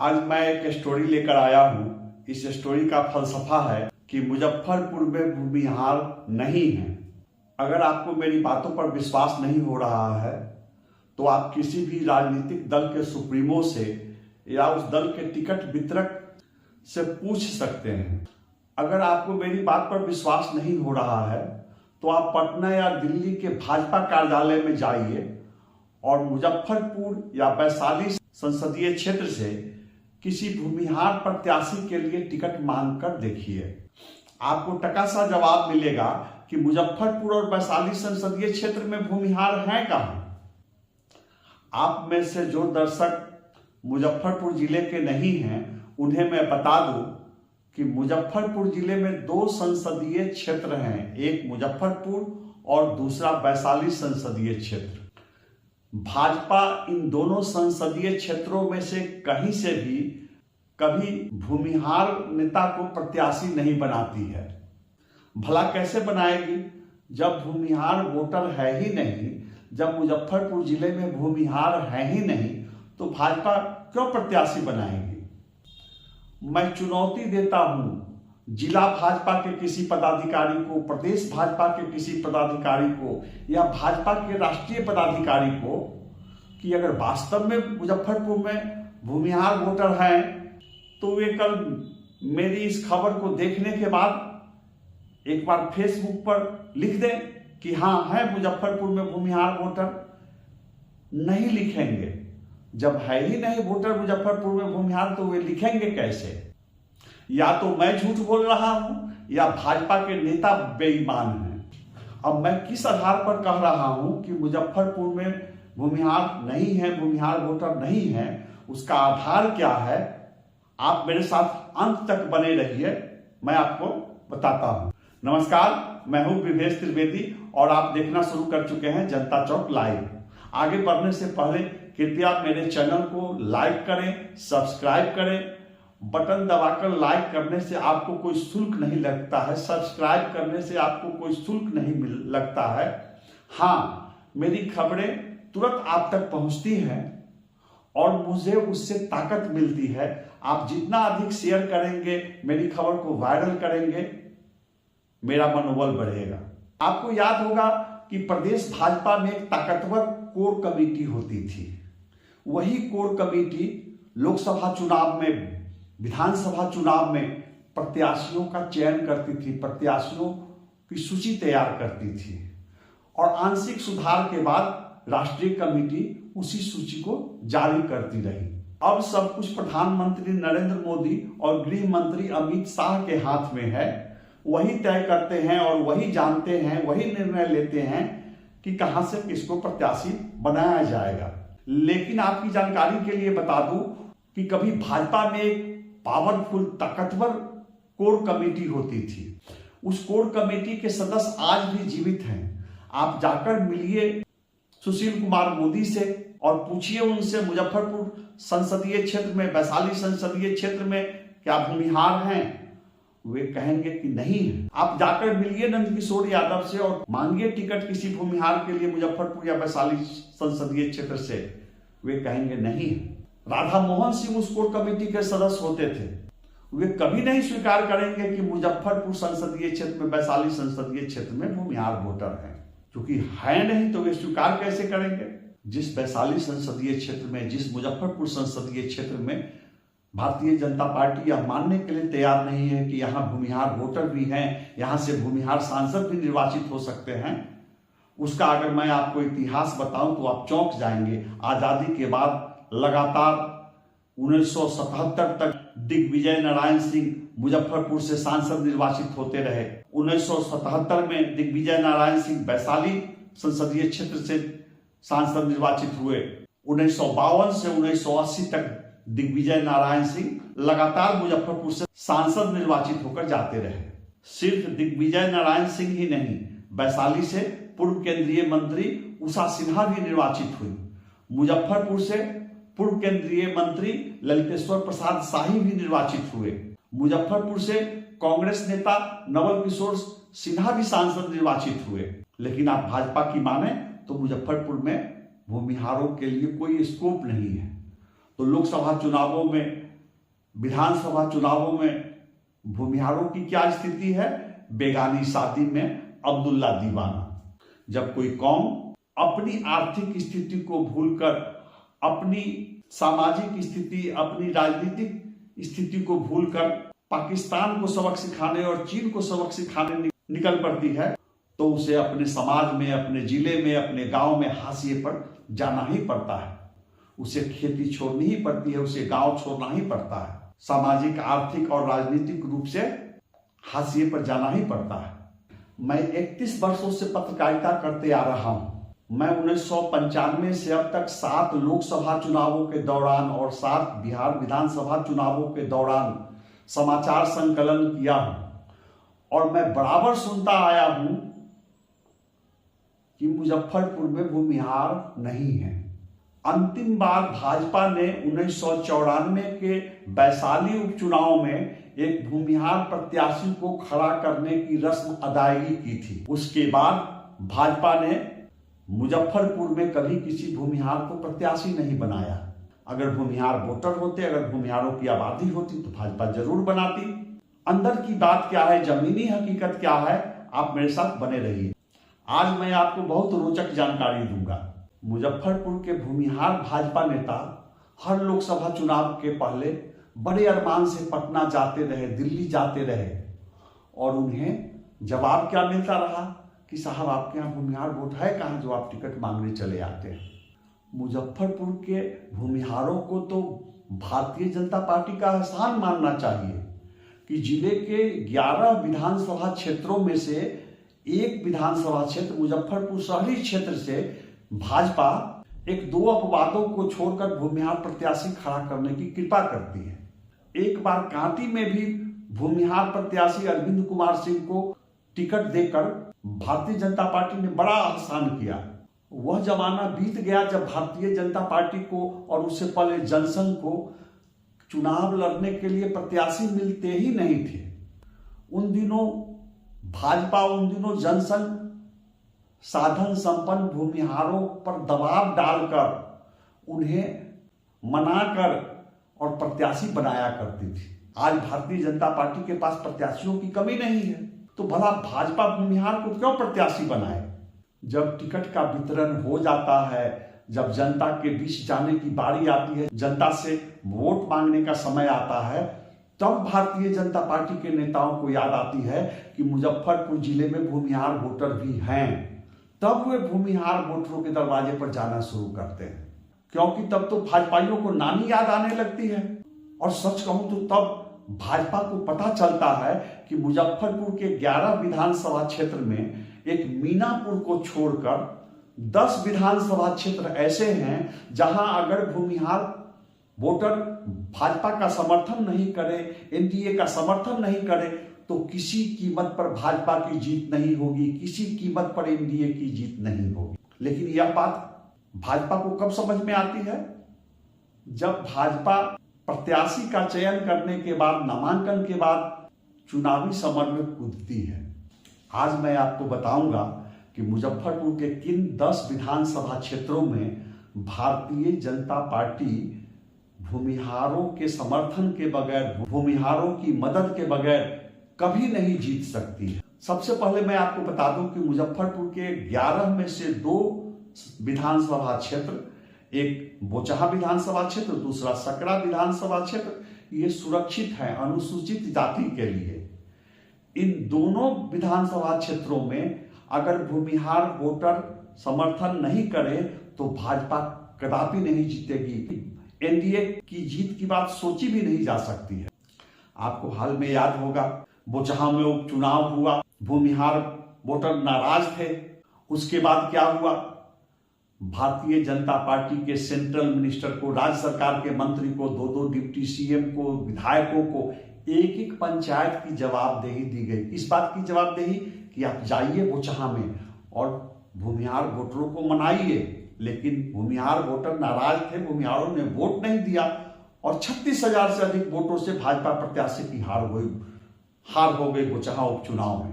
आज मैं एक स्टोरी लेकर आया हूँ। इस स्टोरी का फलसफा है कि मुजफ्फरपुर में भूमिहार नहीं है। अगर आपको मेरी बातों पर विश्वास नहीं हो रहा है तो आप किसी भी राजनीतिक दल के सुप्रीमो से या उस दल के टिकट वितरक से पूछ सकते हैं। अगर आपको मेरी बात पर विश्वास नहीं हो रहा है तो आप पटना या दिल्ली के भाजपा कार्यालय में जाइए और मुजफ्फरपुर या वैशाली संसदीय क्षेत्र से किसी भूमिहार प्रत्याशी के लिए टिकट मांग कर देखिए। आपको टका सा जवाब मिलेगा कि मुजफ्फरपुर और वैशाली संसदीय क्षेत्र में भूमिहार हैं कहां। आप में से जो दर्शक मुजफ्फरपुर जिले के नहीं हैं उन्हें मैं बता दूं कि मुजफ्फरपुर जिले में 2 संसदीय क्षेत्र हैं, एक मुजफ्फरपुर और दूसरा वैशाली संसदीय क्षेत्र। भाजपा इन दोनों संसदीय क्षेत्रों में से कहीं से भी कभी भूमिहार नेता को प्रत्याशी नहीं बनाती है। भला कैसे बनाएगी जब भूमिहार वोटर है ही नहीं। जब मुजफ्फरपुर जिले में भूमिहार है ही नहीं तो भाजपा क्यों प्रत्याशी बनाएगी। मैं चुनौती देता हूं जिला भाजपा के किसी पदाधिकारी को, प्रदेश भाजपा के किसी पदाधिकारी को या भाजपा के राष्ट्रीय पदाधिकारी को कि अगर वास्तव में मुजफ्फरपुर में भूमिहार वोटर हैं तो वे कल मेरी इस खबर को देखने के बाद एक बार फेसबुक पर लिख दें कि हाँ है मुजफ्फरपुर में भूमिहार वोटर। नहीं लिखेंगे। जब है ही नहीं वोटर मुजफ्फरपुर में भूमिहार तो वे लिखेंगे कैसे। या तो मैं झूठ बोल रहा हूं या भाजपा के नेता बेईमान हैं। अब मैं किस आधार पर कह रहा हूं कि मुजफ्फरपुर में भूमिहार नहीं है, भूमिहार वोटर नहीं है, उसका आधार क्या है, आप मेरे साथ अंत तक बने रहिए, मैं आपको बताता हूं। नमस्कार, मैं हूं विवेश त्रिवेदी और आप देखना शुरू कर चुके हैं जनता चौक लाइव। आगे बढ़ने से पहले कृपया मेरे चैनल को लाइक करें, सब्सक्राइब करें। बटन दबाकर लाइक करने से आपको कोई शुल्क नहीं लगता है, सब्सक्राइब करने से आपको कोई शुल्क नहीं लगता है। हाँ, मेरी खबरें तुरंत आप तक पहुंचती हैं और मुझे उससे ताकत मिलती है। आप जितना अधिक शेयर करेंगे, मेरी खबर को वायरल करेंगे, मेरा मनोबल बढ़ेगा। आपको याद होगा कि प्रदेश भाजपा में एक ताकतवर कोर कमेटी होती थी। वही कोर कमेटी लोकसभा चुनाव में, विधानसभा चुनाव में प्रत्याशियों का चयन करती थी, प्रत्याशियों की सूची तैयार करती थी और आंशिक सुधार के बाद राष्ट्रीय कमेटी उसी सूची को जारी करती रही। अब सब कुछ प्रधानमंत्री नरेंद्र मोदी और गृह मंत्री अमित शाह के हाथ में है। वही तय करते हैं और वही जानते हैं, वही निर्णय लेते हैं कि कहां से किसको प्रत्याशी बनाया जाएगा। लेकिन आपकी जानकारी के लिए बता दूं कि कभी भाजपा में एक पावरफुल, ताकतवर कोर कमेटी होती थी। उस कोर कमेटी के सदस्य आज भी जीवित हैं। आप जाकर मिलिए सुशील कुमार मोदी से और पूछिए उनसे मुजफ्फरपुर संसदीय क्षेत्र में, वैशाली संसदीय क्षेत्र में क्या भूमिहार हैं। वे कहेंगे कि नहीं है। आप जाकर मिलिए नंदकिशोर यादव से और मांगिए टिकट किसी भूमिहार के लिए मुजफ्फरपुर या वैशाली संसदीय क्षेत्र से, वे कहेंगे नहीं है। राधा मोहन सिंह उस कोर कमेटी के सदस्य होते थे। वे कभी नहीं स्वीकार करेंगे कि मुजफ्फरपुर संसदीय क्षेत्र में, वैशाली संसदीय क्षेत्र में भूमिहार वोटर हैं, क्योंकि है नहीं तो वे स्वीकार कैसे करेंगे। जिस वैशाली संसदीय क्षेत्र में, जिस मुजफ्फरपुर संसदीय क्षेत्र में भारतीय जनता पार्टी यह मानने के लिए तैयार नहीं है कि यहां भूमिहार वोटर भी हैं, यहां से भूमिहार सांसद भी निर्वाचित हो सकते हैं, उसका अगर मैं आपको इतिहास बताऊं तो आप चौंक जाएंगे। आजादी के बाद लगातार 1977 तक दिग्विजय नारायण सिंह मुजफ्फरपुर से सांसद निर्वाचित होते रहे। 1977 में दिग्विजय नारायण सिंह वैशाली संसदीय क्षेत्र से सांसद निर्वाचित हुए। 1952 से 1980 तक दिग्विजय नारायण सिंह लगातार मुजफ्फरपुर से सांसद निर्वाचित होकर जाते रहे। सिर्फ दिग्विजय नारायण सिंह ही नहीं, वैशाली से पूर्व केंद्रीय मंत्री उषा सिन्हा भी निर्वाचित हुई। मुजफ्फरपुर से पूर्व केंद्रीय मंत्री ललितेश्वर प्रसाद शाही भी निर्वाचित हुए। मुजफ्फरपुर से कांग्रेस नेता नवल किशोर सिन्हा भी सांसद निर्वाचित हुए। लेकिन आप भाजपा की माने तो मुजफ्फरपुर में भूमिहारों के लिए कोई स्कोप नहीं है। तो लोकसभा चुनावों में विधानसभा चुनावों में भूमिहारों की क्या स्थिति है? बेगानी शादी में अब्दुल्ला दीवाना। जब कोई कौम अपनी आर्थिक स्थिति को भूलकर, अपनी सामाजिक स्थिति, अपनी राजनीतिक स्थिति को भूलकर पाकिस्तान को सबक सिखाने और चीन को सबक सिखाने निकल पड़ती है, तो उसे अपने समाज में, अपने जिले में, अपने गांव में हाशिए पर जाना ही पड़ता है। उसे खेती छोड़नी ही पड़ती है, उसे गांव छोड़ना ही पड़ता है। सामाजिक, आर्थिक और राजनीतिक रूप से हाशिए पर जाना ही पड़ता है। मैं 31 वर्षों से पत्रकारिता करते आ रहा हूं। मैं 1995 से अब तक 7 लोकसभा चुनावों के दौरान और 7 बिहार विधानसभा चुनावों के दौरान समाचार संकलन किया हूं, और मैं बराबर सुनता आया हूं कि मुजफ्फरपुर में भूमिहार नहीं है। अंतिम बार भाजपा ने 1994 के वैशाली उपचुनाव में एक भूमिहार प्रत्याशी को खड़ा करने की रस्म अदायगी की थी। उसके बाद भाजपा ने मुजफ्फरपुर में कभी किसी भूमिहार को प्रत्याशी नहीं बनाया। अगर भूमिहार वोटर होते, अगर भूमिहारों की आबादी होती तो भाजपा जरूर बनाती। अंदर की बात क्या है, जमीनी हकीकत क्या है, आप मेरे साथ बने रहिए। आज मैं आपको बहुत रोचक जानकारी दूंगा। मुजफ्फरपुर के भूमिहार भाजपा नेता हर लोकसभा चुनाव के पहले बड़े अरमान से पटना जाते रहे, दिल्ली जाते रहे, और उन्हें जवाब क्या मिलता रहा कि साहब आपके यहाँ भूमिहार वोट है कहाँ जो आप टिकट मांगने चले आते हैं। मुजफ्फरपुर के भूमिहारों को तो भारतीय जनता पार्टी का एहसान मानना चाहिए कि जिले के 11 विधानसभा क्षेत्रों में से एक विधानसभा क्षेत्र मुजफ्फरपुर शहरी क्षेत्र से भाजपा एक 2 अपवादों को छोड़कर भूमिहार प्रत्याशी खड़ा करने की कृपा करती है। एक बार कांटी में भी भूमिहार प्रत्याशी अरविंद कुमार सिंह को टिकट देकर भारतीय जनता पार्टी ने बड़ा आसान किया। वह जमाना बीत गया जब भारतीय जनता पार्टी को और उससे पहले जनसंघ को चुनाव लड़ने के लिए प्रत्याशी मिलते ही नहीं थे। उन दिनों भाजपा, उन दिनों जनसंघ साधन संपन्न भूमिहारों पर दबाव डालकर उन्हें मनाकर और प्रत्याशी बनाया करती थी। आज भारतीय जनता पार्टी के पास प्रत्याशियों की कमी नहीं है, तो भला भाजपा भूमिहार को क्यों प्रत्याशी बनाए? जब टिकट का वितरण हो जाता है, जब जनता के बीच जाने की बारी आती है, जनता से वोट मांगने का समय आता है, तब भारतीय जनता पार्टी के नेताओं को याद आती है कि मुजफ्फरपुर जिले में भूमिहार वोटर भी हैं। तब वे भूमिहार वोटरों के दरवाजे पर जाना शुरू करते हैं, क्योंकि तब तो भाजपाइयों को नानी याद आने लगती है। और सच कहूं तो तब भाजपा को पता चलता है कि मुजफ्फरपुर के 11 विधानसभा क्षेत्र में एक मीनापुर को छोड़कर 10 विधानसभा क्षेत्र ऐसे हैं जहां अगर भूमिहार वोटर भाजपा का समर्थन नहीं करे, एनडीए का समर्थन नहीं करे, तो किसी कीमत पर भाजपा की जीत नहीं होगी, किसी कीमत पर एनडीए की जीत नहीं होगी। लेकिन यह बात भाजपा को कब समझ में आती है? जब भाजपा प्रत्याशी का चयन करने के बाद, नामांकन के बाद चुनावी समर में कूदती है। आज मैं आपको बताऊंगा कि मुजफ्फरपुर के किन 10 विधानसभा क्षेत्रों में भारतीय जनता पार्टी भूमिहारों के समर्थन के बगैर, भूमिहारों की मदद के बगैर कभी नहीं जीत सकती है। सबसे पहले मैं आपको बता दूं कि मुजफ्फरपुर के 11 में से 2 विधानसभा क्षेत्र, एक बोचहा विधानसभा क्षेत्र, दूसरा सकरा विधानसभा क्षेत्र, ये सुरक्षित है अनुसूचित जाति के लिए। इन दोनों विधानसभा क्षेत्रों में अगर भूमिहार वोटर समर्थन नहीं करे तो भाजपा कदापि नहीं जीतेगी। एनडीए की जीत की बात सोची भी नहीं जा सकती है। आपको हाल में याद होगा बोचहा में उपचुनाव हुआ, भूमिहार वोटर नाराज थे। उसके बाद क्या हुआ? भारतीय जनता पार्टी के सेंट्रल मिनिस्टर को, राज्य सरकार के मंत्री को, 2-2 डिप्टी सीएम को, विधायकों को एक पंचायत की जवाबदेही दी गई। इस बात की जवाबदेही कि आप जाइए बोचहा में और भूमिहार वोटरों को मनाइए। लेकिन भूमिहार वोटर नाराज थे, भूमिहारों ने वोट नहीं दिया और 36,000 से अधिक वोटों से भाजपा प्रत्याशी की हार हो गई बोचहा उपचुनाव में।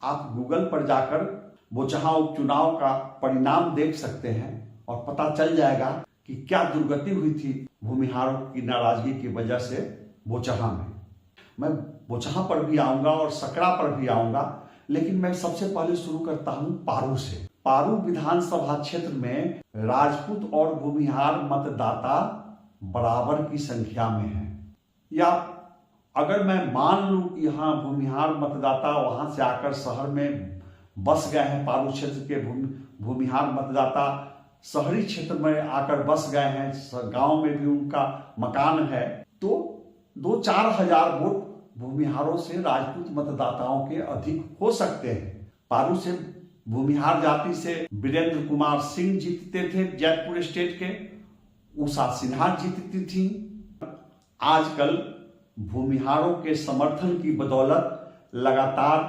आप गूगल पर जाकर बोचहा उपचुनाव का परिणाम देख सकते हैं और पता चल जाएगा कि क्या दुर्गति हुई थी भूमिहारों की नाराजगी की वजह से बोचहा में। मैं बोचहा पर भी आऊंगा और सकरा पर भी आऊंगा, लेकिन मैं सबसे पहले शुरू करता हूं पारू से। पारू विधानसभा क्षेत्र में राजपूत और भूमिहार मतदाता बराबर की संख्या में है। या अगर मैं मान लूं कि यहाँ भूमिहार मतदाता वहां से आकर शहर में बस गए हैं, पारू क्षेत्र के भूमिहार मतदाता शहरी क्षेत्र में आकर बस गए हैं, गांव में भी उनका मकान है, तो 2-4 हजार वोट भूमिहारों से राजपूत मतदाताओं के अधिक हो सकते हैं। पारू से भूमिहार जाति से वीरेंद्र कुमार सिंह जीतते थे जैतपुर स्टेट के, उषा सिन्हा जीतती थी। आजकल भूमिहारों के समर्थन की बदौलत लगातार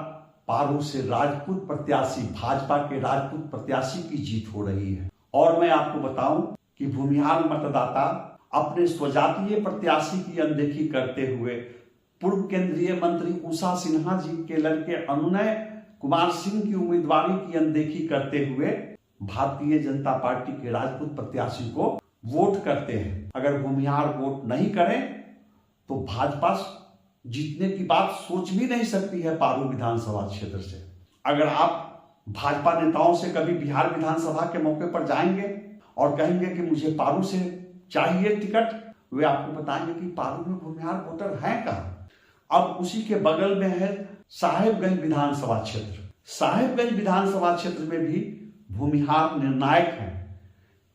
पारू से राजपूत प्रत्याशी, भाजपा के राजपूत प्रत्याशी की जीत हो रही है। और मैं आपको बताऊं कि भूमिहार मतदाता अपने स्वजातीय प्रत्याशी की अनदेखी करते हुए पूर्व केंद्रीय मंत्री उषा सिन्हा जी के लड़के अनुनय कुमार सिंह की उम्मीदवारी की अनदेखी करते हुए भारतीय जनता पार्टी के राजपूत प्रत्याशी को वोट करते हैं। अगर भूमिहार वोट नहीं करें तो भाजपा जीतने की बात सोच भी नहीं सकती है पारू विधानसभा क्षेत्र से। अगर आप भाजपा नेताओं से कभी बिहार विधानसभा के मौके पर जाएंगे और कहेंगे कि मुझे पारू से चाहिए टिकट, वे आपको बताएंगे कि पारू में भूमिहार वोटर हैं कहां। अब उसी के बगल में है साहेबगंज विधानसभा क्षेत्र। साहेबगंज विधानसभा क्षेत्र में भी भूमिहार निर्णायक हैं।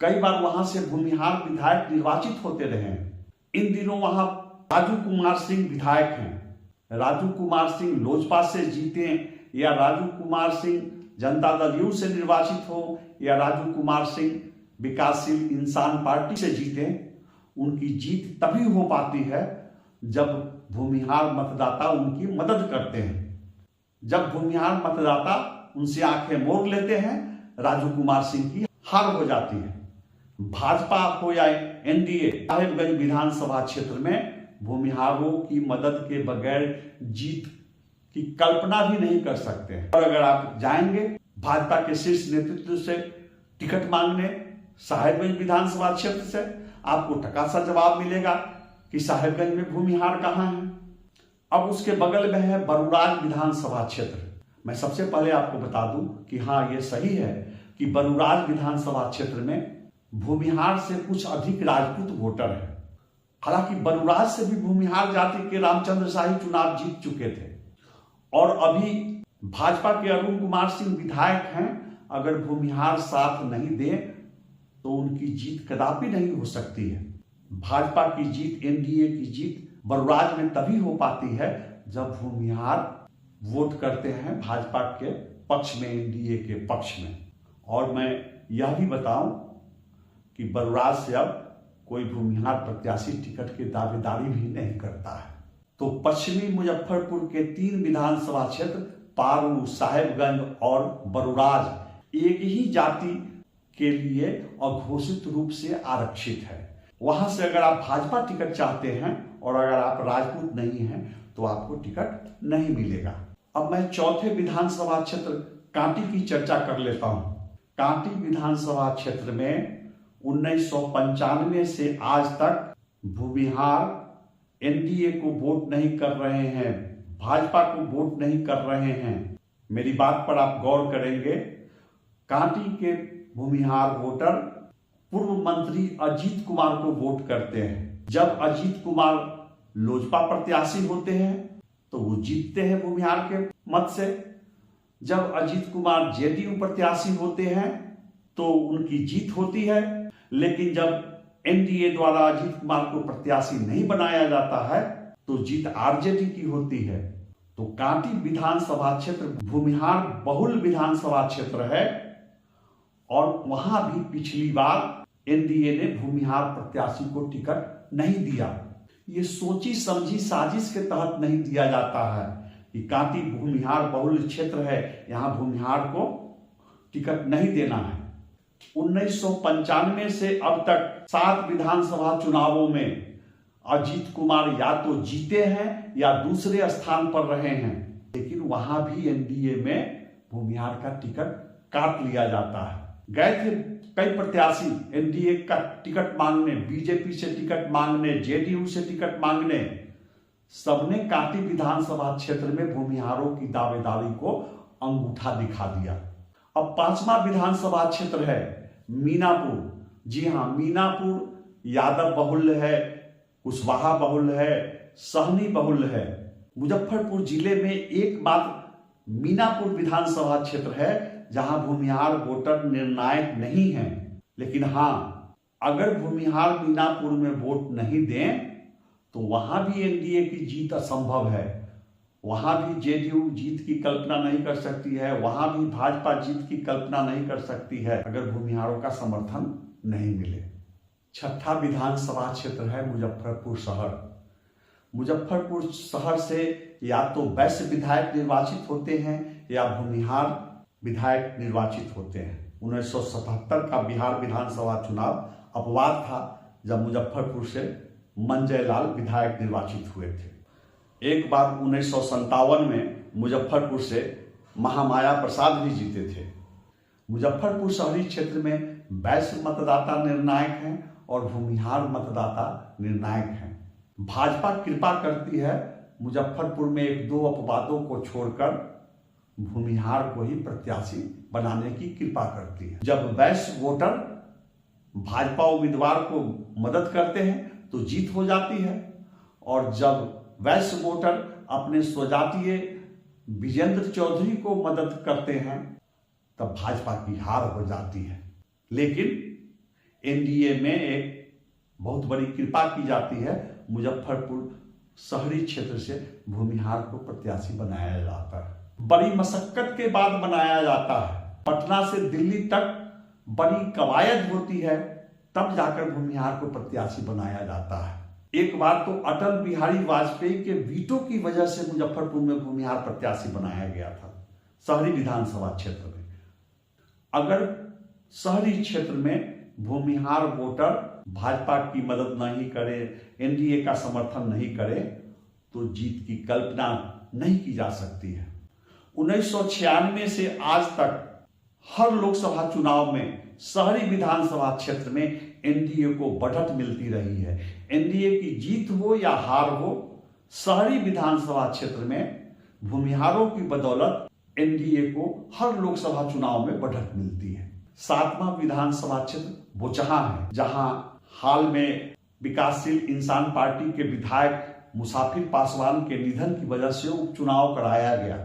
कई बार वहां से भूमिहार विधायक निर्वाचित होते रहे हैं। इन दिनों वहां राजू कुमार सिंह विधायक हैं। राजू कुमार सिंह लोजपा से जीते या राजू कुमार सिंह जनता दल यू से निर्वाचित हो या राजू कुमार सिंह विकासशील इंसान पार्टी से जीते, उनकी जीत तभी हो पाती है जब भूमिहार मतदाता उनकी मदद करते हैं। जब भूमिहार मतदाता उनसे आंखें मोड़ लेते हैं, राजू कुमार सिंह की हार हो जाती है। भाजपा हो या एनडीए, साहेबगंज विधानसभा क्षेत्र में भूमिहारों की मदद के बगैर जीत की कल्पना भी नहीं कर सकते हैं। और अगर आप जाएंगे भाजपा के शीर्ष नेतृत्व से टिकट मांगने साहेबगंज विधानसभा क्षेत्र से, आपको टकासा जवाब मिलेगा कि साहेबगंज में भूमिहार कहां है। अब उसके बगल में है बरुराज विधानसभा क्षेत्र। मैं सबसे पहले आपको बता दूं कि हाँ, ये सही है कि बरुराज विधानसभा क्षेत्र में भूमिहार से कुछ अधिक राजपूत वोटर है। हालांकि बरुराज से भी भूमिहार जाति के रामचंद्र शाही चुनाव जीत चुके थे और अभी भाजपा के अरुण कुमार सिंह विधायक हैं। अगर भूमिहार साथ नहीं दे तो उनकी जीत कदापि नहीं हो सकती है। भाजपा की जीत, एनडीए की जीत बरुराज में तभी हो पाती है जब भूमिहार वोट करते हैं भाजपा के पक्ष में, एनडीए के पक्ष में। और मैं यह भी बताऊं कि बरुराज से अब कोई भूमिहार प्रत्याशी टिकट की दावेदारी भी नहीं करता है। तो पश्चिमी मुजफ्फरपुर के 3 विधानसभा क्षेत्र पारू, साहेबगंज और बरुराज एक ही जाति के लिए अघोषित रूप से आरक्षित है। वहां से अगर आप भाजपा टिकट चाहते हैं और अगर आप राजपूत नहीं हैं तो आपको टिकट नहीं मिलेगा। अब मैं चौथे विधानसभा क्षेत्र कांटी की चर्चा कर लेता हूं। कांटी विधानसभा क्षेत्र में 1995 से आज तक भूमिहार एनडीए को वोट नहीं कर रहे हैं, भाजपा को वोट नहीं कर रहे हैं। मेरी बात पर आप गौर करेंगे, कांटी के भूमिहार वोटर पूर्व मंत्री अजीत कुमार को वोट करते हैं। जब अजीत कुमार लोजपा प्रत्याशी होते हैं तो वो जीतते हैं भूमिहार के मत से। जब अजीत कुमार जेडीयू प्रत्याशी होते हैं तो उनकी जीत होती है। लेकिन जब एनडीए द्वारा अजीत कुमार को प्रत्याशी नहीं बनाया जाता है तो जीत आरजेडी की होती है। तो कांटी विधानसभा क्षेत्र भूमिहार बहुल विधानसभा क्षेत्र है और वहां भी पिछली बार एनडीए ने भूमिहार प्रत्याशी को टिकट नहीं दिया। ये सोची समझी साजिश के तहत नहीं दिया जाता है कि कांटी भूमिहार बहुल क्षेत्र है, यहां भूमिहार को टिकट नहीं देना है। 1995 से अब तक 7 विधानसभा चुनावों में अजीत कुमार या तो जीते हैं या दूसरे स्थान पर रहे हैं, लेकिन वहां भी एनडीए में भूमिहार का टिकट काट लिया जाता है। गए थे कई प्रत्याशी एनडीए का टिकट मांगने, बीजेपी से टिकट मांगने, जेडीयू से टिकट मांगने, सबने कांटी विधानसभा क्षेत्र में भूमिहारों की दावेदारी को अंगूठा दिखा दिया। अब 5वां विधानसभा क्षेत्र है मीनापुर। जी हां, मीनापुर यादव बहुल्य है, कुशवाहा बहुल्य है, सहनी बहुल्य है। मुजफ्फरपुर जिले में एक बात मीनापुर विधानसभा क्षेत्र है जहां भूमिहार वोटर निर्णायक नहीं है। लेकिन हां, अगर भूमिहार मीनापुर में वोट नहीं दें तो वहां भी एनडीए की जीत असंभव है। वहां भी जेडीयू जीत की कल्पना नहीं कर सकती है, वहां भी भाजपा जीत की कल्पना नहीं कर सकती है अगर भूमिहारों का समर्थन नहीं मिले। 6ठा विधानसभा क्षेत्र है मुजफ्फरपुर शहर। मुजफ्फरपुर शहर से या तो वैश्य विधायक निर्वाचित होते हैं या भूमिहार विधायक निर्वाचित होते हैं। 1977 का बिहार विधानसभा चुनाव अपवाद था जब मुजफ्फरपुर से मंजय लाल विधायक निर्वाचित हुए थे। एक बार 1957 में मुजफ्फरपुर से महामाया प्रसाद भी जीते थे। मुजफ्फरपुर शहरी क्षेत्र में वैश्य मतदाता निर्णायक हैं और भूमिहार मतदाता निर्णायक हैं। भाजपा कृपा करती है मुजफ्फरपुर में 1-2 अपवादों को छोड़कर भूमिहार को ही प्रत्याशी बनाने की कृपा करती है। जब वैश्य वोटर भाजपा उम्मीदवार को मदद करते हैं तो जीत हो जाती है, और जब वैश्य वोटर अपने स्वजातीय विजेंद्र चौधरी को मदद करते हैं तब भाजपा की हार हो जाती है। लेकिन एनडीए में एक बहुत बड़ी कृपा की जाती है, मुजफ्फरपुर शहरी क्षेत्र से भूमिहार को प्रत्याशी बनाया जाता है। बड़ी मशक्कत के बाद बनाया जाता है। पटना से दिल्ली तक बड़ी कवायद होती है, तब जाकर भूमिहार को प्रत्याशी बनाया जाता है। एक बार तो अटल बिहारी वाजपेयी के वीटो की वजह से मुजफ्फरपुर में भूमिहार प्रत्याशी बनाया गया था शहरी विधानसभा क्षेत्र में। अगर शहरी क्षेत्र में भूमिहार वोटर भाजपा की मदद नहीं करे, एनडीए का समर्थन नहीं करे तो जीत की कल्पना नहीं की जा सकती है। 1996 से आज तक हर लोकसभा चुनाव में शहरी विधानसभा क्षेत्र में एनडीए को बढ़त मिलती रही है। एनडीए की जीत हो या हार हो, शहरी विधानसभा क्षेत्र में भूमिहारों की बदौलत एनडीए को हर लोकसभा चुनाव में बढ़त मिलती है। 7वां विधानसभा क्षेत्र बोचहां है, जहां हाल में विकासशील इंसान पार्टी के विधायक मुसाफिर पासवान के निधन की वजह से उपचुनाव कराया गया।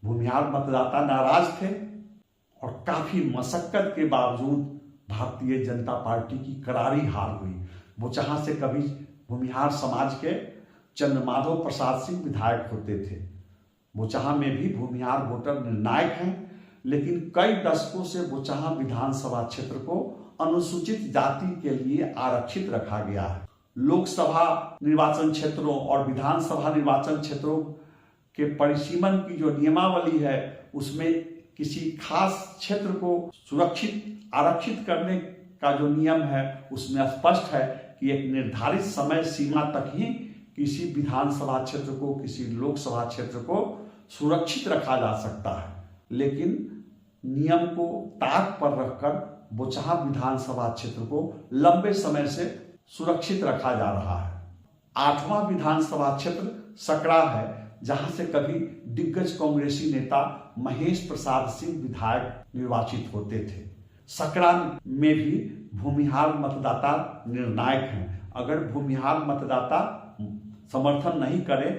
भूमिहार मतदाता नाराज थे और काफी मशक्कत के बावजूद भारतीय जनता पार्टी की करारी हार हुई। बोचहां से कभी भूमिहार समाज के चंद्रमाधव प्रसाद सिंह विधायक होते थे। बोचहां में भी भूमिहार वोटर निर्णायक हैं, लेकिन कई दशकों से बोचहां विधानसभा क्षेत्र को अनुसूचित जाति के लिए आरक्षित रखा गया है। लोकसभा निर्वाचन क्षेत्रों और विधानसभा निर्वाचन क्षेत्रों के परिसीमन की जो नियमावली है उसमें किसी खास क्षेत्र को सुरक्षित आरक्षित करने का जो नियम है उसमें स्पष्ट है कि एक निर्धारित समय सीमा तक ही किसी विधानसभा क्षेत्र को, किसी लोकसभा क्षेत्र को सुरक्षित रखा जा सकता है। लेकिन नियम को ताक पर रखकर बोचहां विधानसभा क्षेत्र को लंबे समय से सुरक्षित रखा जा रहा है। 8वां विधानसभा क्षेत्र सकरा है, जहां से कभी दिग्गज कांग्रेसी नेता महेश प्रसाद सिंह विधायक निर्वाचित होते थे। सकरा में भी भूमिहार मतदाता निर्णायक हैं। अगर भूमिहार मतदाता समर्थन नहीं करे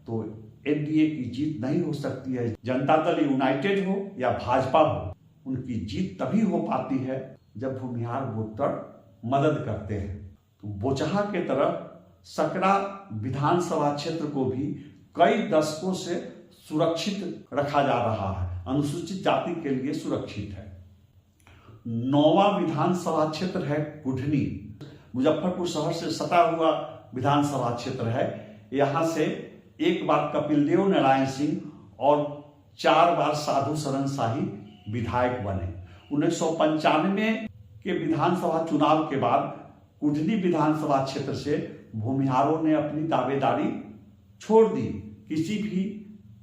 तो एनडीए की जीत नहीं हो सकती है। जनता दल यूनाइटेड हो या भाजपा हो, उनकी जीत तभी हो पाती है जब भूमिहार वोटर मदद करते हैं। तो बोचहां के तरह सकरा विधानसभा क्षेत्र को भी कई दशकों से सुरक्षित रखा जा रहा है, अनुसूचित जाति के लिए सुरक्षित है। 9वां विधानसभा क्षेत्र है कुढ़नी। मुजफ्फरपुर शहर से सटा हुआ विधानसभा क्षेत्र है। यहां से एक बार कपिल देव नारायण सिंह और 4 बार साधु शरण शाही विधायक बने। 1995 के विधानसभा चुनाव के बाद कुढ़नी विधानसभा क्षेत्र से भूमिहारों ने अपनी दावेदारी छोड़ दी। किसी भी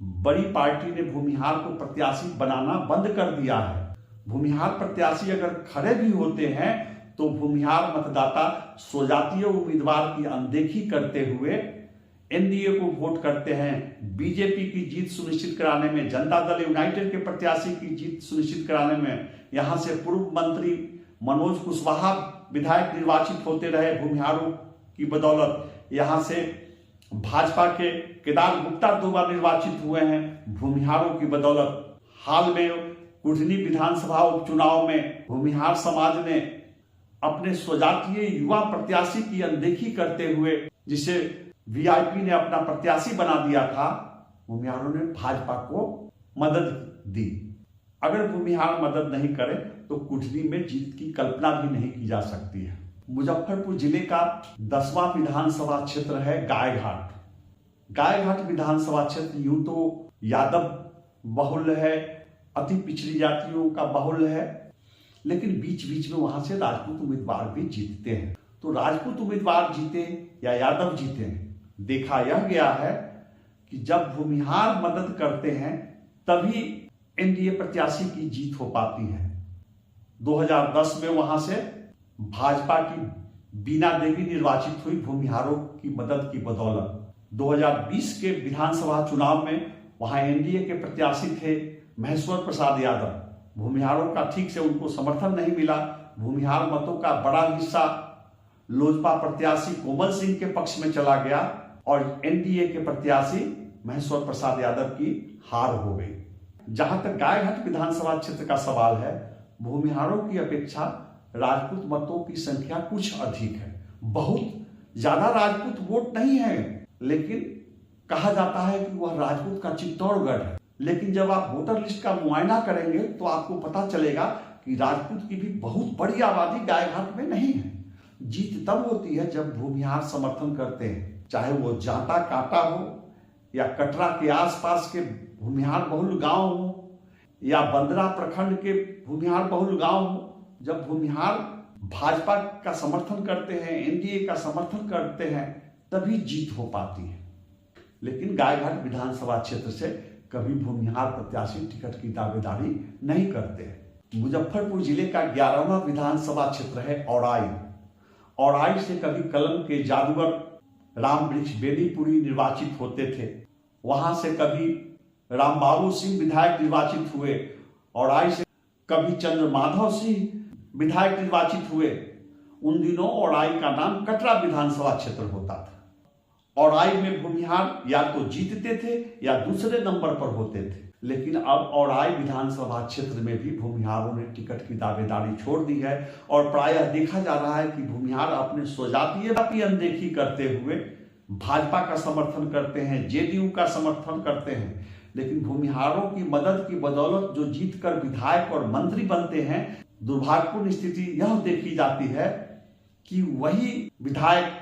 बड़ी पार्टी ने भूमिहार को प्रत्याशी बनाना बंद कर दिया है। भूमिहार प्रत्याशी अगर खड़े भी होते हैं तो भूमिहार मतदाता स्वजातीय उम्मीदवार की अनदेखी करते हुए एनडीए को वोट करते हैं, बीजेपी की जीत सुनिश्चित कराने में, जनता दल यूनाइटेड के प्रत्याशी की जीत सुनिश्चित कराने में, यहां से पूर्व मंत्री मनोज कुशवाहा विधायक निर्वाचित होते रहे भूमिहारों की बदौलत। यहां से भाजपा के केदार गुप्ता 2 बार निर्वाचित हुए हैं भूमिहारों की बदौलत। हाल में कुढ़नी विधानसभा उपचुनाव में भूमिहार समाज ने अपने स्वजातीय युवा प्रत्याशी की अनदेखी करते हुए, जिसे वीआईपी ने अपना प्रत्याशी बना दिया था, भूमिहारों ने भाजपा को मदद दी। अगर भूमिहार मदद नहीं करे तो कुढ़नी में जीत की कल्पना भी नहीं की जा सकती है। मुजफ्फरपुर जिले का 10वां विधानसभा क्षेत्र है गायघाट। गायघाट विधानसभा क्षेत्र यूं तो यादव बहुल है, अति पिछड़ी जातियों का बहुल है, लेकिन बीच बीच में वहां से राजपूत उम्मीदवार भी जीतते हैं। तो राजपूत उम्मीदवार जीते या यादव जीते, देखा यह गया है कि जब भूमिहार मदद करते हैं तभी एनडीए प्रत्याशी की जीत हो पाती है। 2010 में वहां से भाजपा की बीना देवी निर्वाचित हुई भूमिहारों की मदद की बदौलत। 2020 के विधानसभा चुनाव में वहां एनडीए के प्रत्याशी थे महेश्वर प्रसाद यादव। भूमिहारों का ठीक से उनको समर्थन नहीं मिला। भूमिहार मतों का बड़ा हिस्सा लोजपा प्रत्याशी कोमल सिंह के पक्ष में चला गया और एनडीए के प्रत्याशी महेश्वर प्रसाद यादव की हार हो गई। जहां तक गायघाट विधानसभा क्षेत्र का सवाल है, भूमिहारों की अपेक्षा राजपूत मतों की संख्या कुछ अधिक है। बहुत ज्यादा राजपूत वोट नहीं है, लेकिन कहा जाता है कि वह राजपूत का चित्तौड़गढ़ है। लेकिन जब आप वोटर लिस्ट का मुआयना करेंगे तो आपको पता चलेगा कि राजपूत की भी बहुत बड़ी आबादी गायघाट में नहीं है। जीत तब होती है जब भूमिहार समर्थन करते हैं, चाहे वो जाटा काटा हो या कटरा के आसपास के भूमिहार बहुल गांव हो या बंदरा प्रखंड के भूमिहार बहुल गांव हो। जब भूमिहार भाजपा का समर्थन करते हैं, एनडीए का समर्थन करते हैं, तभी जीत हो पाती है। लेकिन गायघाट विधानसभा क्षेत्र से कभी भूमिहार प्रत्याशी टिकट की दावेदारी नहीं करते। मुजफ्फरपुर जिले का 11वां विधानसभा क्षेत्र है औराई। औराई से कभी कलम के जादूगर रामवृक्ष बेनीपुरी निर्वाचित होते थे। वहां से कभी रामबाबू सिंह विधायक निर्वाचित हुए। औराई से कभी चंद्रमाधव सिंह विधायक निर्वाचित हुए। उन दिनों औराई का नाम कटरा विधानसभा क्षेत्र होता था। औराई में भूमिहार या तो जीतते थे या दूसरे नंबर पर होते थे। लेकिन अब औराई विधानसभा क्षेत्र में भी भूमिहारों ने टिकट की दावेदारी छोड़ दी है और प्रायः देखा जा रहा है कि भूमिहार अपने स्वजातीय की अनदेखी करते हुए भाजपा का समर्थन करते हैं, जेडीयू का समर्थन करते हैं। लेकिन भूमिहारों की मदद की बदौलत जो जीतकर विधायक और मंत्री बनते हैं, दुर्भाग्यपूर्ण स्थिति यह देखी जाती है कि वही विधायक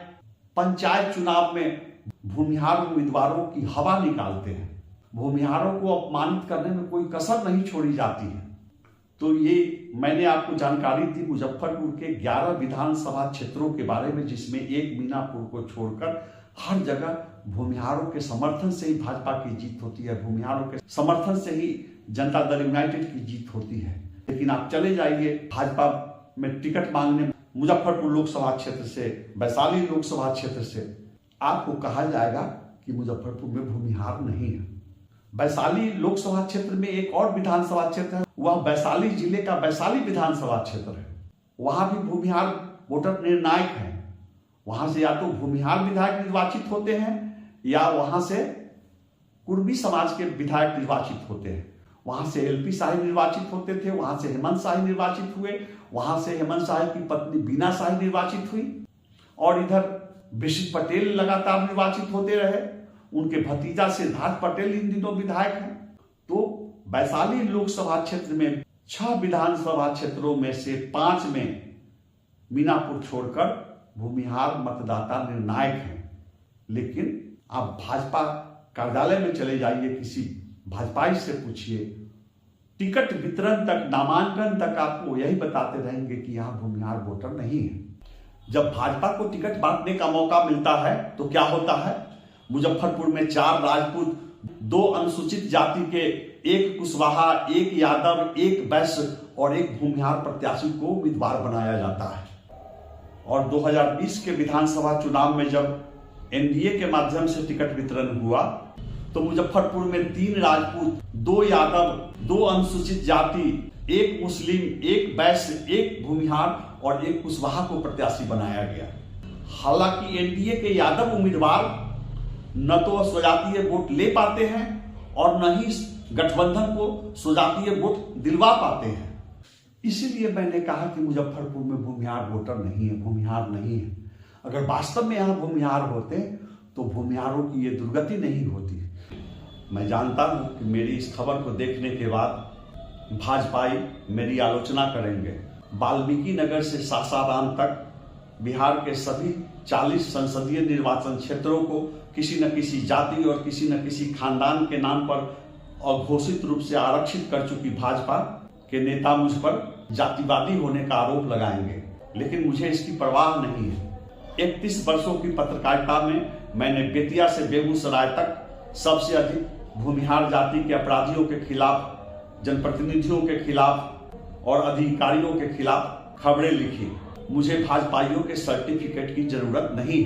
पंचायत चुनाव में भूमिहार उम्मीदवारों की हवा निकालते हैं। भूमिहारों को अपमानित करने में कोई कसर नहीं छोड़ी जाती है। तो ये मैंने आपको जानकारी दी मुजफ्फरपुर के 11 विधानसभा क्षेत्रों के बारे में, जिसमें एक मीनापुर को छोड़कर हर जगह भूमिहारों के समर्थन से ही भाजपा की जीत होती है, भूमिहारों के समर्थन से ही जनता दल यूनाइटेड की जीत होती है। लेकिन आप चले जाइए भाजपा में टिकट मांगने मुजफ्फरपुर लोकसभा क्षेत्र से, वैशाली लोकसभा क्षेत्र से, आपको कहा जाएगा कि मुजफ्फरपुर में भूमिहार नहीं है। वैशाली लोकसभा क्षेत्र में एक और विधानसभा क्षेत्र है, वह वैशाली जिले का वैशाली विधानसभा क्षेत्र है। वहां भी भूमिहार वोटर निर्णायक है। वहां से या तो भूमिहार विधायक निर्वाचित होते हैं या वहां से कुर्मी समाज के विधायक निर्वाचित होते हैं। वहां से एलपी शाही निर्वाचित होते थे, वहां से हेमंत शाही निर्वाचित हुए, वहां से हेमंत शाही की पत्नी बीना शाही निर्वाचित हुई और इधर विशिष्ट पटेल लगातार निर्वाचित होते रहे। उनके भतीजा सिद्धार्थ पटेल इन दिनों विधायक हैं। तो वैशाली लोकसभा क्षेत्र में 6 विधानसभा क्षेत्रों में से 5 में मीनापुर छोड़कर भूमिहार मतदाता निर्णायक हैं। लेकिन आप भाजपा कार्यालय में चले जाइए, किसी भाजपाई से पूछिए, टिकट वितरण तक, नामांकन तक आपको यही बताते रहेंगे कि यहां भूमिहार वोटर नहीं है। जब भाजपा को टिकट बांटने का मौका मिलता है तो क्या होता है? मुजफ्फरपुर में 4 राजपूत, 2 अनुसूचित जाति के, 1 कुशवाहा, 1 यादव, 1 वैश्य और 1 भूमिहार प्रत्याशी को उम्मीदवार बनाया जाता है। और 2020 के विधानसभा चुनाव में जब एनडीए के माध्यम से टिकट वितरण हुआ तो मुजफ्फरपुर में 3 राजपूत, 2 यादव, 2 अनुसूचित जाति, 1 मुस्लिम, 1 वैश्य, 1 भूमिहार और 1 कुशवाहा को प्रत्याशी बनाया गया। हालांकि एनडीए के यादव उम्मीदवार न तो स्वजातीय वोट ले पाते हैं और न ही गठबंधन को स्वजातीय वोट दिलवा पाते हैं। इसीलिए मैंने कहा कि मुजफ्फरपुर में भूमिहार वोटर नहीं है, भूमिहार नहीं है। अगर वास्तव में यहाँ भूमिहार होते तो भूमिहारों की ये दुर्गति नहीं होती। मैं जानता हूँ कि मेरी इस खबर को देखने के बाद भाजपाई मेरी आलोचना करेंगे। वाल्मीकि नगर से सासाराम तक बिहार के सभी 40 संसदीय निर्वाचन क्षेत्रों को किसी न किसी जाति और किसी न किसी खानदान के नाम पर अघोषित रूप से आरक्षित कर चुकी भाजपा के नेता मुझ पर जातिवादी होने का आरोप लगाएंगे, लेकिन मुझे इसकी परवाह नहीं है। 31 वर्षों की पत्रकारिता में मैंने बेतिया से बेगूसराय तक सबसे अधिक भूमिहार जाति के अपराधियों के खिलाफ, जनप्रतिनिधियों के खिलाफ और अधिकारियों के खिलाफ खबरें लिखी। मुझे भाजपाइयों के सर्टिफिकेट की जरूरत नहीं।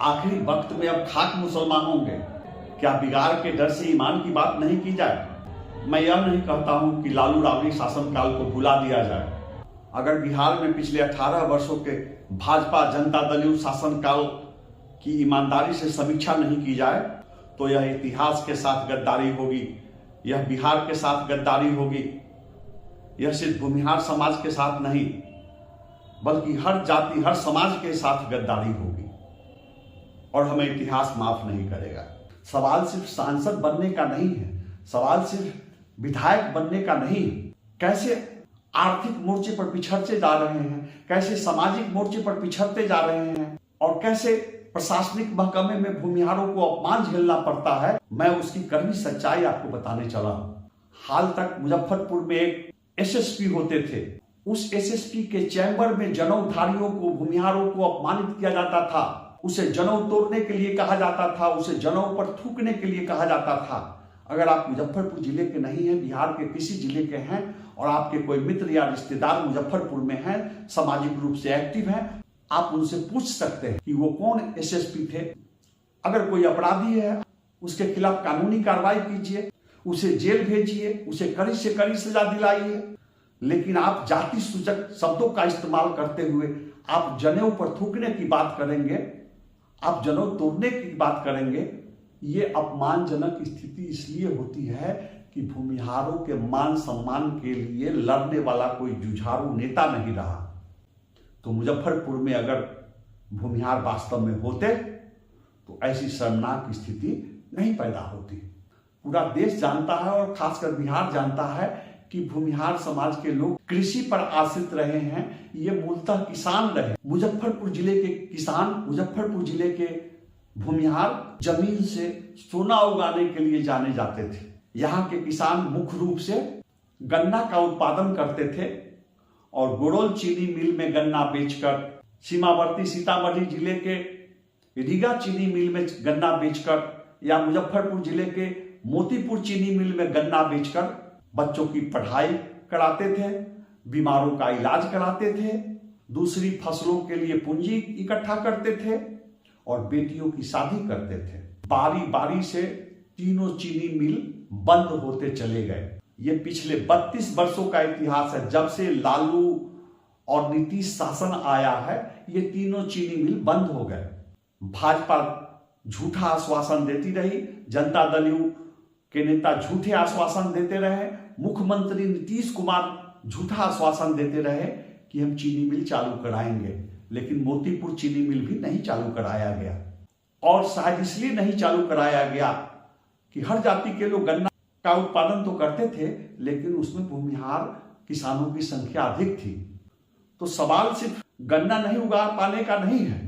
आखिरी वक्त में अब खाक मुसलमान होंगे। क्या बिगाड़ के डर से ईमान की बात नहीं की जाए? मैं यह नहीं कहता हूं कि लालू राबड़ी शासनकाल को भुला दिया जाए। अगर बिहार में पिछले 18 वर्षों के भाजपा जनता दल शासनकाल की ईमानदारी से समीक्षा नहीं की जाए तो यह इतिहास के साथ गद्दारी होगी, यह बिहार के साथ गद्दारी होगी। यह सिर्फ भूमिहार समाज के साथ नहीं बल्कि हर जाति, हर समाज के साथ गद्दारी होगी और हमें इतिहास माफ नहीं करेगा। सवाल सिर्फ सांसद बनने का नहीं है, सवाल सिर्फ विधायक बनने का नहीं। कैसे आर्थिक मोर्चे पर पिछड़ते जा रहे हैं, कैसे सामाजिक मोर्चे पर पिछड़ते जा रहे हैं और कैसे प्रशासनिक महकमे में भूमिहारों को अपमान झेलना पड़ता है, मैं उसकी कड़वी सच्चाई आपको बताने चला हूं। हाल तक मुजफ्फरपुर में एक एसएसपी होते थे। उस एसएसपी के चैम्बर में जनेऊधारियों को, भूमिहारों को अपमानित किया जाता था। उसे जनेऊ तोड़ने के लिए कहा जाता था, उसे जनेऊ पर थूकने के लिए कहा जाता था। अगर आप मुजफ्फरपुर जिले के नहीं हैं, बिहार के किसी जिले के हैं और आपके कोई मित्र या रिश्तेदार मुजफ्फरपुर में हैं, सामाजिक रूप से एक्टिव हैं, आप उनसे पूछ सकते हैं कि वो कौन एसएसपी थे। अगर कोई अपराधी है उसके खिलाफ कानूनी कार्रवाई कीजिए, उसे जेल भेजिए, उसे कड़ी से कड़ी सजा दिलाइए। लेकिन आप जाति सूचक शब्दों का इस्तेमाल करते हुए आप जनेऊ पर थूकने की बात करेंगे, आप जनेऊ तोड़ने की बात करेंगे। ये अपमानजनक स्थिति इसलिए होती है कि भूमिहारों के मान सम्मान के लिए लड़ने वाला कोई जुझारू नेता नहीं रहा। तो मुजफ्फरपुर में अगर भूमिहार वास्तव में होते तो ऐसी शर्मनाक स्थिति नहीं पैदा होती। पूरा देश जानता है और खासकर बिहार जानता है कि भूमिहार समाज के लोग कृषि पर आश्रित रहे हैं। ये मूलतः किसान रहे। मुजफ्फरपुर जिले के किसान, मुजफ्फरपुर जिले के भूमिहार जमीन से सोना उगाने के लिए जाने जाते थे। यहाँ के किसान मुख्य रूप से गन्ना का उत्पादन करते थे और गोड़ोल चीनी मिल में गन्ना बेचकर, सीमावर्ती सीतामढ़ी जिले के रीगा चीनी मिल में गन्ना बेचकर या मुजफ्फरपुर जिले के मोतीपुर चीनी मिल में गन्ना बेचकर बच्चों की पढ़ाई कराते थे, बीमारों का इलाज कराते थे, दूसरी फसलों के लिए पूंजी इकट्ठा करते थे और बेटियों की शादी करते थे। बारी बारी से तीनों चीनी मिल बंद होते चले गए। ये पिछले 32 वर्षों का इतिहास है। जब से लालू और नीतीश शासन आया है ये तीनों चीनी मिल बंद हो गए। भाजपा झूठा आश्वासन देती रही, जनता दल यू के नेता झूठे आश्वासन देते रहे, मुख्यमंत्री नीतीश कुमार झूठा आश्वासन देते रहे कि हम चीनी मिल चालू कराएंगे, लेकिन मोतीपुर चीनी मिल भी नहीं चालू कराया गया। और शायद इसलिए नहीं चालू कराया गया कि हर जाति के लोग गन्ना का उत्पादन तो करते थे लेकिन उसमें भूमिहार किसानों की संख्या अधिक थी। तो सवाल सिर्फ गन्ना नहीं उगा पाने का नहीं है।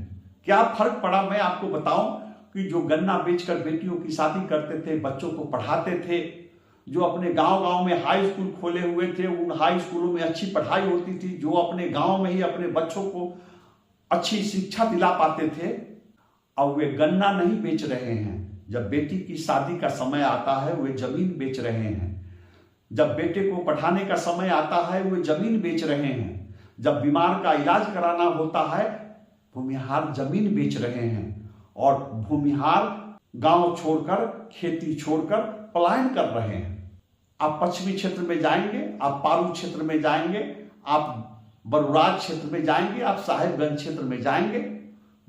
क्या फर्क पड़ा मैं आपको बताऊं कि जो गन्ना बेचकर बेटियों की शादी करते थे, बच्चों को पढ़ाते थे, जो अपने गांव-गांव में हाई स्कूल खोले हुए थे, उन हाई स्कूलों में अच्छी पढ़ाई होती थी, जो अपने गांव में ही अपने बच्चों को अच्छी शिक्षा दिला पाते थे, अब वे गन्ना नहीं बेच रहे हैं। जब बेटी की शादी का समय आता है वे जमीन बेच रहे हैं। जब बेटे को पढ़ाने का समय आता है वे जमीन बेच रहे हैं। जब बीमार का इलाज कराना होता है भूमिहार जमीन बेच रहे हैं। और भूमिहार गांव छोड़कर, खेती छोड़कर पलायन कर रहे हैं। आप पश्चिमी क्षेत्र में जाएंगे, आप पारू क्षेत्र में जाएंगे, आप बरुराज क्षेत्र में जाएंगे, आप साहिबगंज क्षेत्र में जाएंगे,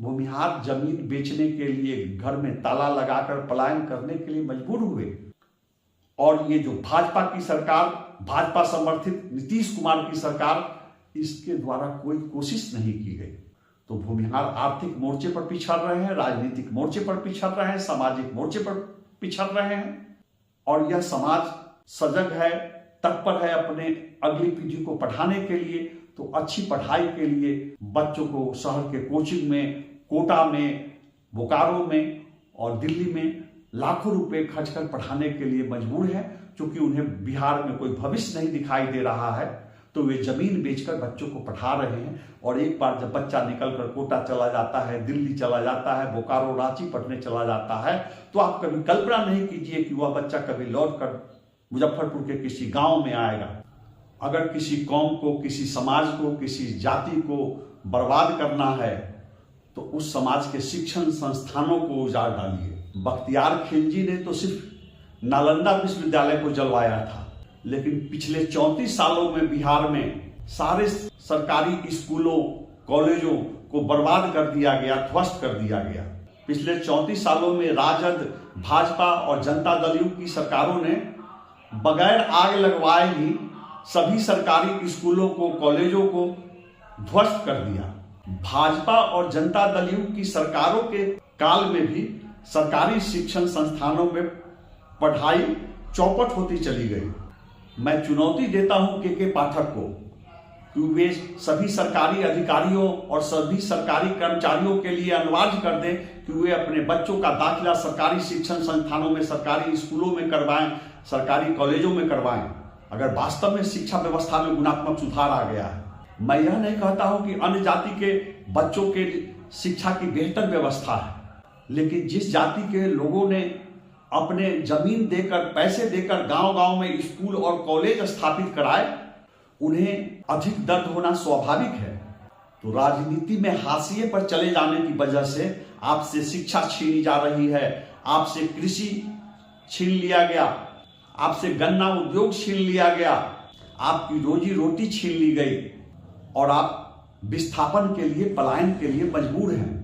भूमिहार जमीन बेचने के लिए घर में ताला लगाकर पलायन करने के लिए मजबूर हुए। और ये जो भाजपा की सरकार, भाजपा समर्थित नीतीश कुमार की सरकार, इसके द्वारा कोई कोशिश नहीं की गई। तो भूमिहार आर्थिक मोर्चे पर पिछड़ रहे हैं, राजनीतिक मोर्चे पर पिछड़ रहे हैं, सामाजिक मोर्चे पर पिछड़ रहे हैं। और यह समाज सजग है, तत्पर है अपने अगली पीढ़ी को पढ़ाने के लिए। तो अच्छी पढ़ाई के लिए बच्चों को शहर के कोचिंग में, कोटा में, बोकारो में और दिल्ली में लाखों रुपए खर्च कर पढ़ाने के लिए मजबूर है। क्योंकि उन्हें बिहार में कोई भविष्य नहीं दिखाई दे रहा है, तो वे जमीन बेचकर बच्चों को पढ़ा रहे हैं। और एक बार जब बच्चा निकलकर कोटा चला जाता है, दिल्ली चला जाता है, बोकारो, रांची पढ़ने चला जाता है, तो आप कभी कल्पना नहीं कीजिए कि वह बच्चा कभी लौटकर मुजफ्फरपुर के किसी गांव में आएगा। अगर किसी कौम को, किसी समाज को, किसी जाति को बर्बाद करना है तो उस समाज के शिक्षण संस्थानों को उजाड़ डालिए। बख्तियार खिलजी ने तो सिर्फ नालंदा विश्वविद्यालय को जलवाया था, लेकिन पिछले 34 सालों में बिहार में सारे सरकारी स्कूलों, कॉलेजों को बर्बाद कर दिया गया, ध्वस्त कर दिया गया। पिछले 34 सालों में राजद, भाजपा और जनता दल यू की सरकारों ने बगैर आग लगवाए ही सभी सरकारी स्कूलों को, कॉलेजों को ध्वस्त कर दिया। भाजपा और जनता दल यू की सरकारों के काल में भी सरकारी शिक्षण संस्थानों में पढ़ाई चौपट होती चली गई। मैं चुनौती देता हूं के पाठक को कि वे सभी सरकारी अधिकारियों और सभी सरकारी कर्मचारियों के लिए अनिवार्य कर दें कि वे अपने बच्चों का दाखिला सरकारी शिक्षण संस्थानों में, सरकारी स्कूलों में करवाएं, सरकारी कॉलेजों में करवाएं, अगर वास्तव में शिक्षा व्यवस्था में गुणात्मक सुधार आ गया है। मैं यह नहीं कहता हूं कि अन्य जाति के बच्चों के शिक्षा की बेहतर व्यवस्था है, लेकिन जिस जाति के लोगों ने अपने जमीन देकर, पैसे देकर गांव-गांव में स्कूल और कॉलेज स्थापित कराए, उन्हें अधिक दर्द होना स्वाभाविक है। तो राजनीति में हाशिए पर चले जाने की वजह से आपसे शिक्षा छीनी जा रही है, आपसे कृषि छीन लिया गया, आपसे गन्ना उद्योग छीन लिया गया, आपकी रोजी रोटी छीन ली गई और आप विस्थापन के लिए, पलायन के लिए मजबूर हैं।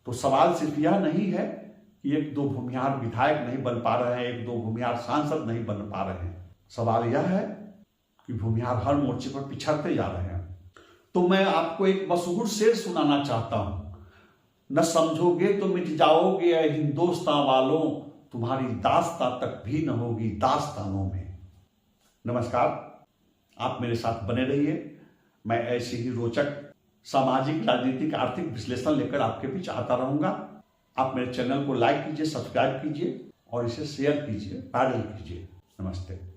तो सवाल सिर्फ यह नहीं है कि एक दो भूमिहार विधायक नहीं बन पा रहे हैं, एक दो भूमिहार सांसद नहीं बन पा रहे हैं। सवाल यह है कि भूमिहार हर मोर्चे पर पिछड़ते जा रहे हैं। तो मैं आपको एक मशहूर शेर सुनाना चाहता हूं, न समझोगे तो मिट जाओगे ऐ हिंदुस्तान वालों, तुम्हारी दास्तां तक भी न होगी दास्तानों में। नमस्कार, आप मेरे साथ बने रहिए। मैं ऐसे ही रोचक सामाजिक, राजनीतिक, आर्थिक विश्लेषण लेकर आपके बीच आता रहूंगा। आप मेरे चैनल को लाइक कीजिए, सब्सक्राइब कीजिए और इसे शेयर कीजिए, वायरल कीजिए। नमस्ते।